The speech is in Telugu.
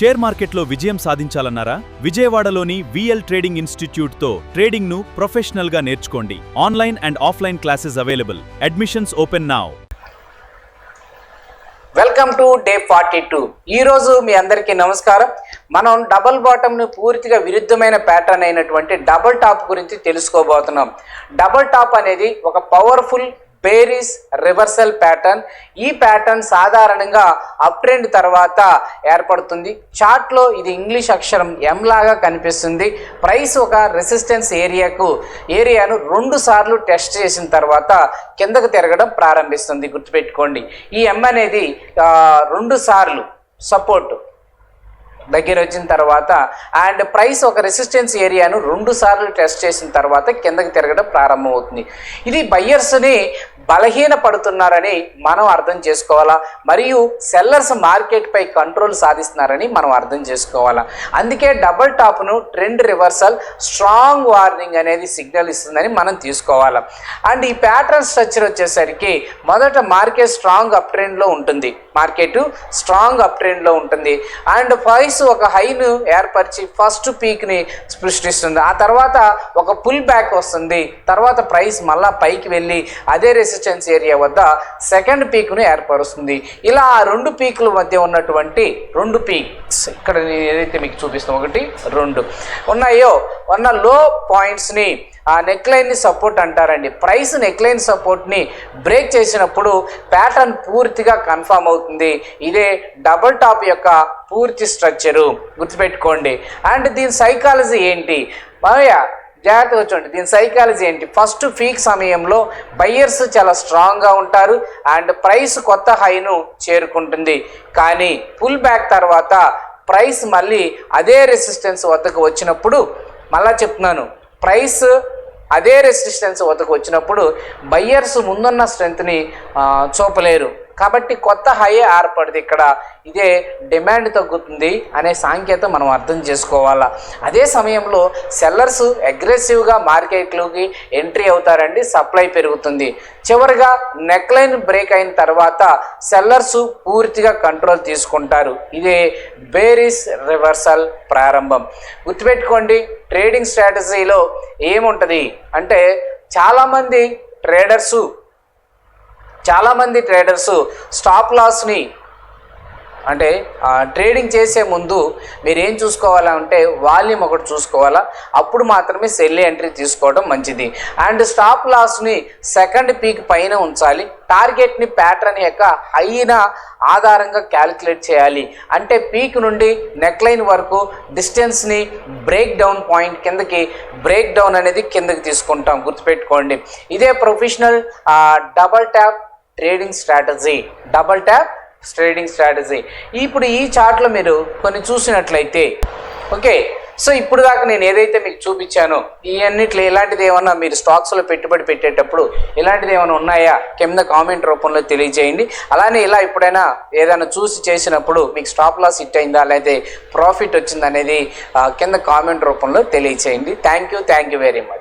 షేర్ మార్కెట్లో విజయం సాధించాలన్నారా? విజయవాడలోని విఎల్ ట్రేడింగ్ ఇన్స్టిట్యూట్తో ట్రేడింగ్ను ప్రొఫెషనల్గా నేర్చుకోండి. Online and offline classes available. Admissions open now. Welcome to day 42. ఈరోజు మీ అందరికీ నమస్కారం. మనం డబుల్ బాటమ్ను పూర్తిగా విరుద్ధమైన ప్యాటర్న్ అయినటువంటి డబుల్ టాప్ గురించి తెలుసుకోబోతున్నాం. డబుల్ టాప్ అనేది ఒక పవర్ఫుల్ బేరిష్ రివర్సల్ ప్యాటర్న్. ఈ ప్యాటర్న్ సాధారణంగా అప్ ట్రెండ్ తర్వాత ఏర్పడుతుంది. చార్ట్లో ఇది ఇంగ్లీష్ అక్షరం ఎం లాగా కనిపిస్తుంది. ప్రైస్ ఒక రెసిస్టెన్స్ ఏరియాను 2 సార్లు టెస్ట్ చేసిన తర్వాత కిందకు తిరగడం ప్రారంభిస్తుంది. గుర్తుపెట్టుకోండి, ఈ ఎం అనేది 2 సార్లు సపోర్ట్ దగ్గర వచ్చిన తర్వాత అండ్ ప్రైస్ ఒక రెసిస్టెన్స్ ఏరియాను 2 సార్లు టెస్ట్ చేసిన తర్వాత కిందకి తిరగడం ప్రారంభమవుతుంది. ఇది బయ్యర్స్ని బలహీనపడుతున్నారని మనం అర్థం చేసుకోవాలా, మరియు సెల్లర్స్ మార్కెట్పై కంట్రోల్ సాధిస్తున్నారని మనం అర్థం చేసుకోవాలా. అందుకే డబుల్ టాప్ను ట్రెండ్ రివర్సల్ స్ట్రాంగ్ వార్నింగ్ అనేది సిగ్నల్ ఇస్తుందని మనం తీసుకోవాలా. అండ్ ఈ ప్యాటర్న్ స్ట్రక్చర్ వచ్చేసరికి మొదట మార్కెట్ స్ట్రాంగ్ అప్ ట్రెండ్లో ఉంటుంది. అండ్ ప్రైస్ ఒక హైను ఏర్పరిచి ఫస్ట్ పీక్ని సృష్టిస్తుంది. ఆ తర్వాత ఒక పుల్ బ్యాక్ వస్తుంది. తర్వాత ప్రైస్ మళ్ళా పైకి వెళ్ళి అదే రెసిస్టెన్స్ ఏరియా వద్ద సెకండ్ పీక్ను ఏర్పరుస్తుంది. ఇలా ఆ 2 పీక్ల మధ్య ఉన్నటువంటి 2 పీక్స్ ఇక్కడ నేను ఏదైతే మీకు చూపిస్తాను 1, 2 ఉన్నాయో ఉన్న లో పాయింట్స్ని ఆ నెక్లైన్ని సపోర్ట్ అంటారండి. ప్రైస్ నెక్లైన్ సపోర్ట్ని బ్రేక్ చేసినప్పుడు ప్యాటర్న్ పూర్తిగా కన్ఫామ్ అవుతుంది. ఇదే డబుల్ టాప్ యొక్క పూర్తి స్ట్రక్చరు. గుర్తుపెట్టుకోండి. అండ్ దీని సైకాలజీ ఏంటి జాగ్రత్తగా చూడండి. దీని సైకాలజీ ఏంటి? ఫస్ట్ పీక్ సమయంలో బయ్యర్స్ చాలా స్ట్రాంగ్గా ఉంటారు అండ్ ప్రైస్ కొత్త హైను చేరుకుంటుంది. కానీ పుల్ బ్యాక్ తర్వాత ప్రైస్ మళ్ళీ అదే రెసిస్టెన్స్ వద్దకు వచ్చినప్పుడు, మళ్ళా చెప్తున్నాను, ప్రైస్ అదే రెసిస్టెన్స్ వద్దకు వచ్చినప్పుడు బయ్యర్స్ ముందున్న స్ట్రెంత్ని చూపలేరు. కాబట్టి కొత్త హై ఏర్పడింది. ఇక్కడ ఇదే డిమాండ్ తగ్గుతుంది అనే సాంకేతం మనం అర్థం చేసుకోవాలా. అదే సమయంలో సెల్లర్స్ అగ్రెసివ్గా మార్కెట్లోకి ఎంట్రీ అవుతారండి. సప్లై పెరుగుతుంది. చివరిగా నెక్లైన్ బ్రేక్ అయిన తర్వాత సెల్లర్స్ పూర్తిగా కంట్రోల్ తీసుకుంటారు. ఇదే బేరిష్ రివర్సల్ ప్రారంభం. గుర్తుపెట్టుకోండి, ట్రేడింగ్ స్ట్రాటజీలో ఏముంటుంది అంటే చాలామంది ట్రేడర్సు స్టాప్ లాస్ని అంటే ట్రేడింగ్ చేసే ముందు మీరు ఏం చూసుకోవాలా అంటే వాల్యూమ్ ఒకటి చూసుకోవాలా. అప్పుడు మాత్రమే సెల్ ఎంట్రీ తీసుకోవడం మంచిది. అండ్ స్టాప్ లాస్ని సెకండ్ పీక్ పైన ఉంచాలి. టార్గెట్ని ప్యాటర్న్ యొక్క హైన ఆధారంగా క్యాలిక్యులేట్ చేయాలి. అంటే పీక్ నుండి నెక్లైన్ వరకు డిస్టెన్స్ని బ్రేక్ డౌన్ పాయింట్ కిందకి బ్రేక్ డౌన్ అనేది కిందకి తీసుకుంటాం. గుర్తుపెట్టుకోండి, ఇదే professional double tap trading strategy. ఇప్పుడు ఈ చార్ట్లో మీరు కొన్ని చూసినట్లయితే ఓకే. సో ఇప్పుడు దాకా నేను ఏదైతే మీకు చూపించానో ఈ అన్నిట్లో ఇలాంటిది ఏమన్నా మీరు స్టాక్స్లో పెట్టుబడి పెట్టేటప్పుడు ఇలాంటిది ఏమైనా ఉన్నాయా కింద కామెంట్ రూపంలో తెలియజేయండి. అలానే ఇలా ఎప్పుడైనా ఏదైనా చూసి చేసినప్పుడు మీకు స్టాప్ లాస్ హిట్ అయిందా లేదా ప్రాఫిట్ వచ్చిందా అనేది కింద కామెంట్ రూపంలో తెలియజేయండి. Thank you very much.